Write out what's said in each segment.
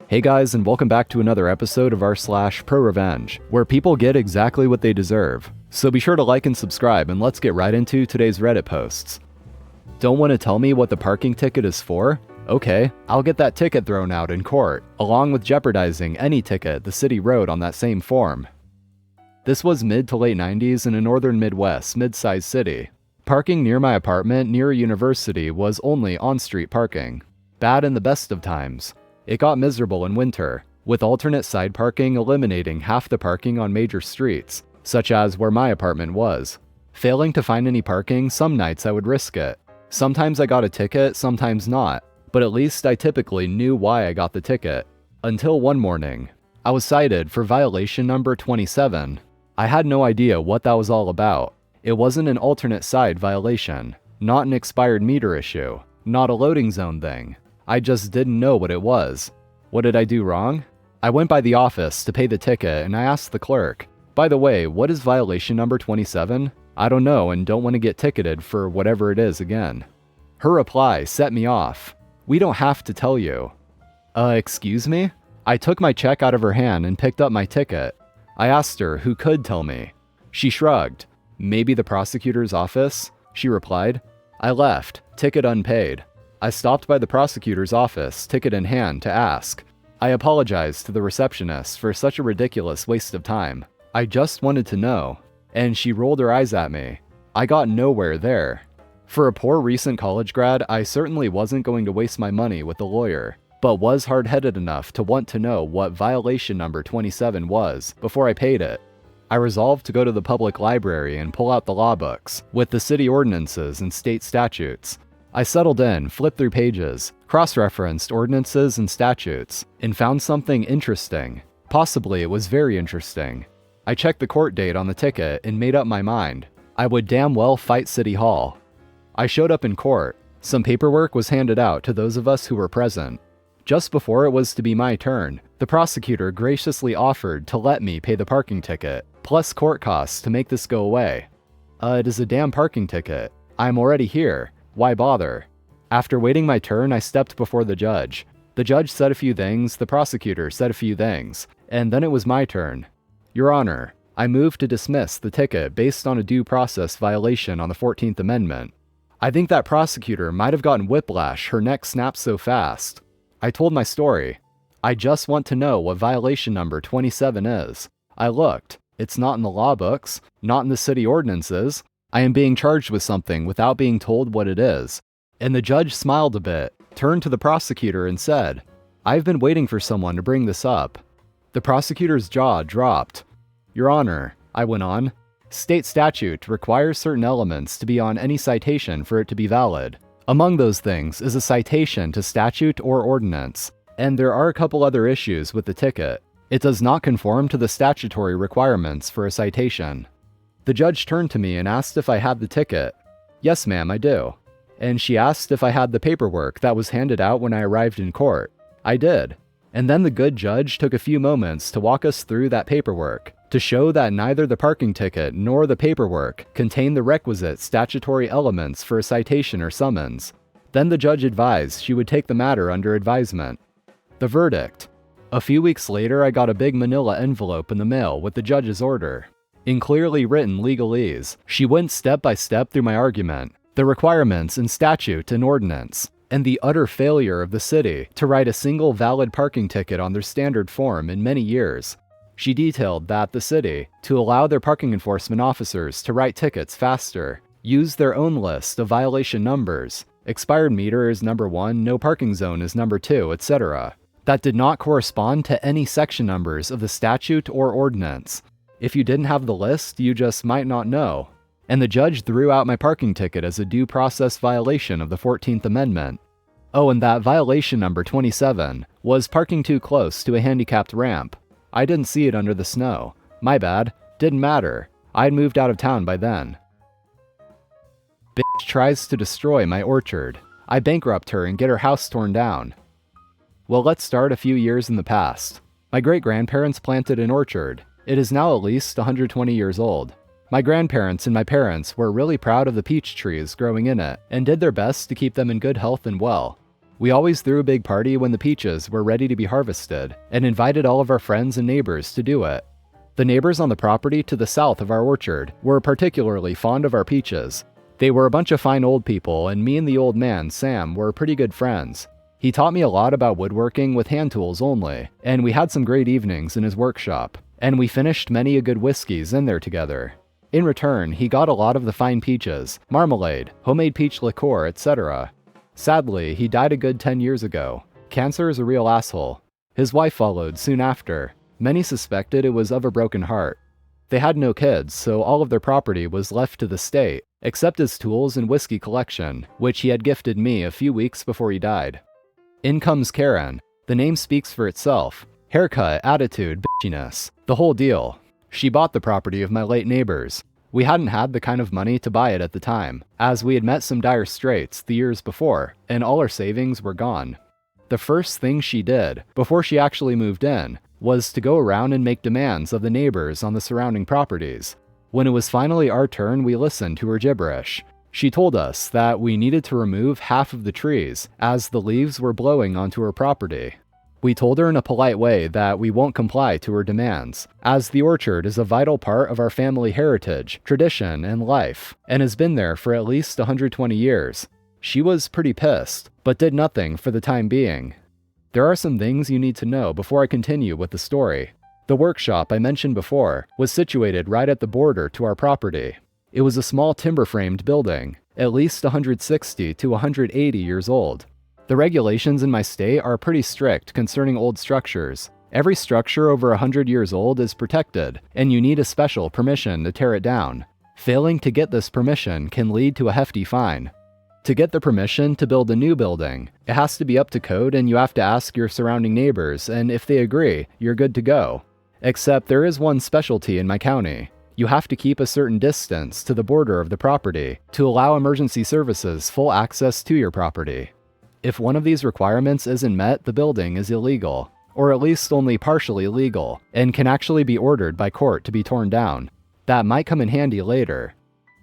Hey guys, and welcome back to another episode of r/ProRevenge, where people get exactly what they deserve. So be sure to like and subscribe, and let's get right into today's Reddit posts. Don't want to tell me what the parking ticket is for? Okay, I'll get that ticket thrown out in court, along with jeopardizing any ticket the city wrote on that same form. This was mid to late 90s in a northern Midwest mid-sized city. Parking near my apartment near a university was only on-street parking. Bad in the best of times. It got miserable in winter, with alternate side parking eliminating half the parking on major streets, such as where my apartment was. Failing to find any parking, some nights I would risk it. Sometimes I got a ticket, sometimes not, but at least I typically knew why I got the ticket. Until one morning, I was cited for violation number 27. I had no idea what that was all about. It wasn't an alternate side violation, not an expired meter issue, not a loading zone thing. I just didn't know what it was. What did I do wrong? I went by the office to pay the ticket and I asked the clerk, by the way, what is violation number 27? I don't know and don't want to get ticketed for whatever it is again. Her reply set me off. We don't have to tell you. Excuse me? I took my check out of her hand and picked up my ticket. I asked her who could tell me. She shrugged. Maybe the prosecutor's office? She replied. I left, ticket unpaid. I stopped by the prosecutor's office, ticket in hand, to ask. I apologized to the receptionist for such a ridiculous waste of time. I just wanted to know. And she rolled her eyes at me. I got nowhere there. For a poor recent college grad, I certainly wasn't going to waste my money with a lawyer, but was hard-headed enough to want to know what violation number 27 was before I paid it. I resolved to go to the public library and pull out the law books with the city ordinances and state statutes. I settled in, flipped through pages, cross-referenced ordinances and statutes, and found something interesting. Possibly it was very interesting. I checked the court date on the ticket and made up my mind. I would damn well fight City Hall. I showed up in court. Some paperwork was handed out to those of us who were present. Just before it was to be my turn, the prosecutor graciously offered to let me pay the parking ticket, plus court costs to make this go away. It is a damn parking ticket. I'm already here. Why bother? After waiting my turn, I stepped before the judge. The judge said a few things, the prosecutor said a few things, and then it was my turn. Your Honor, I move to dismiss the ticket based on a due process violation on the 14th Amendment. I think that prosecutor might have gotten whiplash, her neck snapped so fast. I told my story. I just want to know what violation number 27 is. I looked. It's not in the law books, not in the city ordinances. I am being charged with something without being told what it is. And the judge smiled a bit, turned to the prosecutor and said, I've been waiting for someone to bring this up. The prosecutor's jaw dropped. Your Honor, I went on, state statute requires certain elements to be on any citation for it to be valid. Among those things is a citation to statute or ordinance, and there are a couple other issues with the ticket. It does not conform to the statutory requirements for a citation. The judge turned to me and asked if I had the ticket. Yes, ma'am, I do. And she asked if I had the paperwork that was handed out when I arrived in court. I did. And then the good judge took a few moments to walk us through that paperwork, to show that neither the parking ticket nor the paperwork contained the requisite statutory elements for a citation or summons. Then the judge advised she would take the matter under advisement. The verdict. A few weeks later, I got a big manila envelope in the mail with the judge's order. In clearly written legalese, she went step by step through my argument, the requirements in statute and ordinance, and the utter failure of the city to write a single valid parking ticket on their standard form in many years. She detailed that the city, to allow their parking enforcement officers to write tickets faster, used their own list of violation numbers, expired meter is number 1, no parking zone is number 2, etc., that did not correspond to any section numbers of the statute or ordinance. If you didn't have the list, you just might not know. And the judge threw out my parking ticket as a due process violation of the 14th Amendment. Oh, and that violation number 27 was parking too close to a handicapped ramp. I didn't see it under the snow. My bad. Didn't matter. I'd moved out of town by then. Bitch tries to destroy my orchard. I bankrupt her and get her house torn down. Well, let's start a few years in the past. My great-grandparents planted an orchard. It is now at least 120 years old. My grandparents and my parents were really proud of the peach trees growing in it and did their best to keep them in good health and well. We always threw a big party when the peaches were ready to be harvested, and invited all of our friends and neighbors to do it. The neighbors on the property to the south of our orchard were particularly fond of our peaches. They were a bunch of fine old people, and me and the old man, Sam, were pretty good friends. He taught me a lot about woodworking with hand tools only, and we had some great evenings in his workshop, and we finished many a good whiskeys in there together. In return, he got a lot of the fine peaches, marmalade, homemade peach liqueur, etc. Sadly, he died a good 10 years ago. Cancer is a real asshole. His wife followed soon after. Many suspected it was of a broken heart. They had no kids, so all of their property was left to the state, except his tools and whiskey collection, which he had gifted me a few weeks before he died. In comes Karen. The name speaks for itself. Haircut, attitude, bitchiness, the whole deal. She bought the property of my late neighbors. We hadn't had the kind of money to buy it at the time, as we had met some dire straits the years before, and all our savings were gone. The first thing she did, before she actually moved in, was to go around and make demands of the neighbors on the surrounding properties. When it was finally our turn, we listened to her gibberish. She told us that we needed to remove half of the trees, as the leaves were blowing onto her property. We told her in a polite way that we won't comply to her demands, as the orchard is a vital part of our family heritage, tradition, and life, and has been there for at least 120 years. She was pretty pissed, but did nothing for the time being. There are some things you need to know before I continue with the story. The workshop I mentioned before was situated right at the border to our property. It was a small timber-framed building, at least 160 to 180 years old. The regulations in my state are pretty strict concerning old structures. Every structure over 100 years old is protected, and you need a special permission to tear it down. Failing to get this permission can lead to a hefty fine. To get the permission to build a new building, it has to be up to code and you have to ask your surrounding neighbors, and if they agree, you're good to go. Except there is one specialty in my county. You have to keep a certain distance to the border of the property to allow emergency services full access to your property. If one of these requirements isn't met, the building is illegal, or at least only partially legal, and can actually be ordered by court to be torn down. That might come in handy later.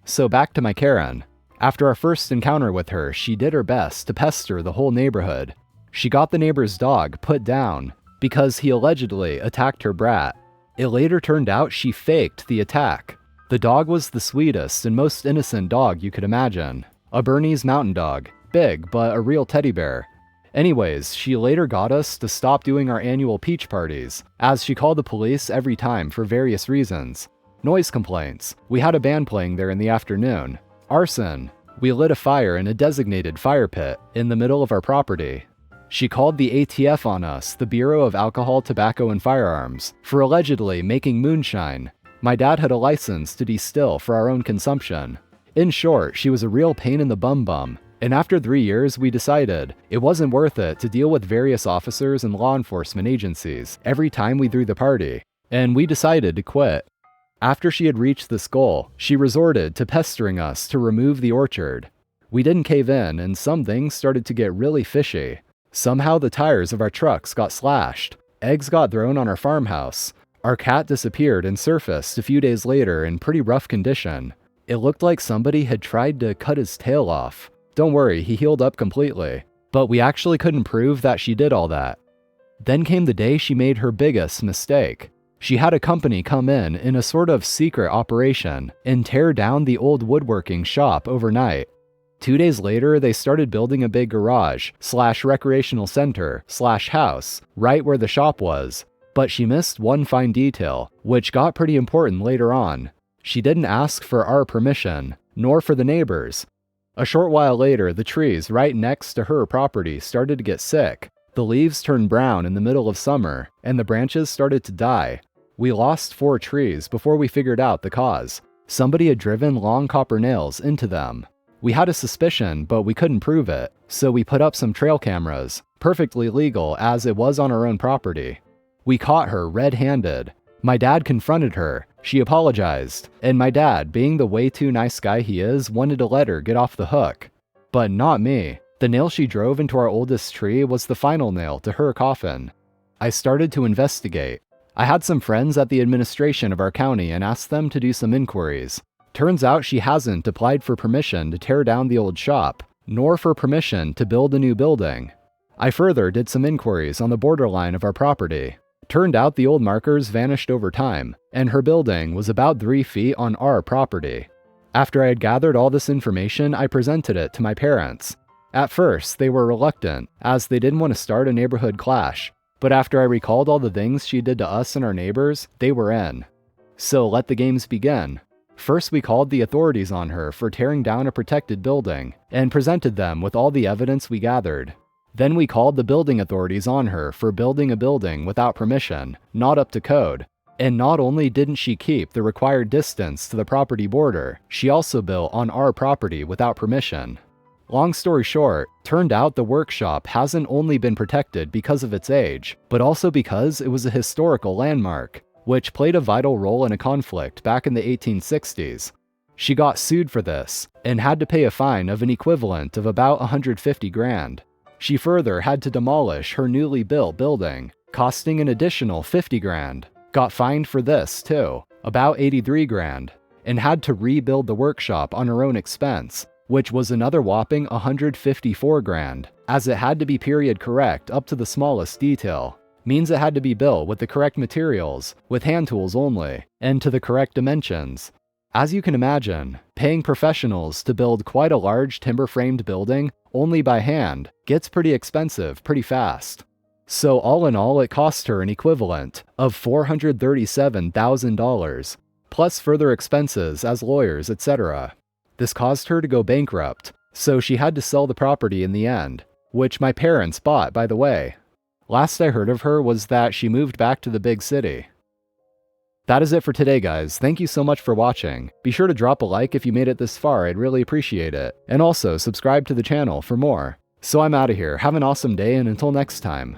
So back to my Karen. After our first encounter with her, she did her best to pester the whole neighborhood. She got the neighbor's dog put down because he allegedly attacked her brat. It later turned out she faked the attack. The dog was the sweetest and most innocent dog you could imagine. A Bernese mountain dog. Big, but a real teddy bear. Anyways, she later got us to stop doing our annual peach parties, as she called the police every time for various reasons. Noise complaints. We had a band playing there in the afternoon. Arson. We lit a fire in a designated fire pit in the middle of our property. She called the ATF on us, the Bureau of Alcohol, Tobacco, and Firearms, for allegedly making moonshine. My dad had a license to distill for our own consumption. In short, she was a real pain in the bum. And after 3 years, we decided it wasn't worth it to deal with various officers and law enforcement agencies every time we threw the party, and we decided to quit. After she had reached this goal, she resorted to pestering us to remove the orchard. We didn't cave in, and some things started to get really fishy. Somehow the tires of our trucks got slashed, eggs got thrown on our farmhouse, our cat disappeared and surfaced a few days later in pretty rough condition. It looked like somebody had tried to cut his tail off. Don't worry, he healed up completely. But we actually couldn't prove that she did all that. Then came the day she made her biggest mistake. She had a company come in a sort of secret operation and tear down the old woodworking shop overnight. 2 days later, they started building a big garage/recreational center/house right where the shop was. But she missed one fine detail, which got pretty important later on. She didn't ask for our permission, nor for the neighbors. A short while later, the trees right next to her property started to get sick. The leaves turned brown in the middle of summer, and the branches started to die. We lost 4 trees before we figured out the cause. Somebody had driven long copper nails into them. We had a suspicion, but we couldn't prove it, so we put up some trail cameras, perfectly legal as it was on our own property. We caught her red-handed. My dad confronted her. She apologized, and my dad, being the way too nice guy he is, wanted to let her get off the hook. But not me. The nail she drove into our oldest tree was the final nail to her coffin. I started to investigate. I had some friends at the administration of our county and asked them to do some inquiries. Turns out she hasn't applied for permission to tear down the old shop, nor for permission to build a new building. I further did some inquiries on the borderline of our property. Turned out the old markers vanished over time, and her building was about 3 feet on our property. After I had gathered all this information, I presented it to my parents. At first, they were reluctant, as they didn't want to start a neighborhood clash, but after I recalled all the things she did to us and our neighbors, they were in. So let the games begin. First, we called the authorities on her for tearing down a protected building, and presented them with all the evidence we gathered. Then we called the building authorities on her for building a building without permission, not up to code. And not only didn't she keep the required distance to the property border, she also built on our property without permission. Long story short, turned out the workshop hasn't only been protected because of its age, but also because it was a historical landmark, which played a vital role in a conflict back in the 1860s. She got sued for this, and had to pay a fine of an equivalent of about 150 grand. She further had to demolish her newly built building, costing an additional 50 grand. Got fined for this too, about 83 grand, and had to rebuild the workshop on her own expense, which was another whopping 154 grand, as it had to be period correct up to the smallest detail. Means it had to be built with the correct materials, with hand tools only, and to the correct dimensions. As you can imagine, paying professionals to build quite a large timber-framed building only by hand gets pretty expensive pretty fast. So all in all, it cost her an equivalent of $437,000, plus further expenses as lawyers, etc. This caused her to go bankrupt, so she had to sell the property in the end, which my parents bought, by the way. Last I heard of her was that she moved back to the big city. That is it for today, guys. Thank you so much for watching. Be sure to drop a like if you made it this far, I'd really appreciate it. And also, subscribe to the channel for more. So I'm out of here. Have an awesome day, and until next time.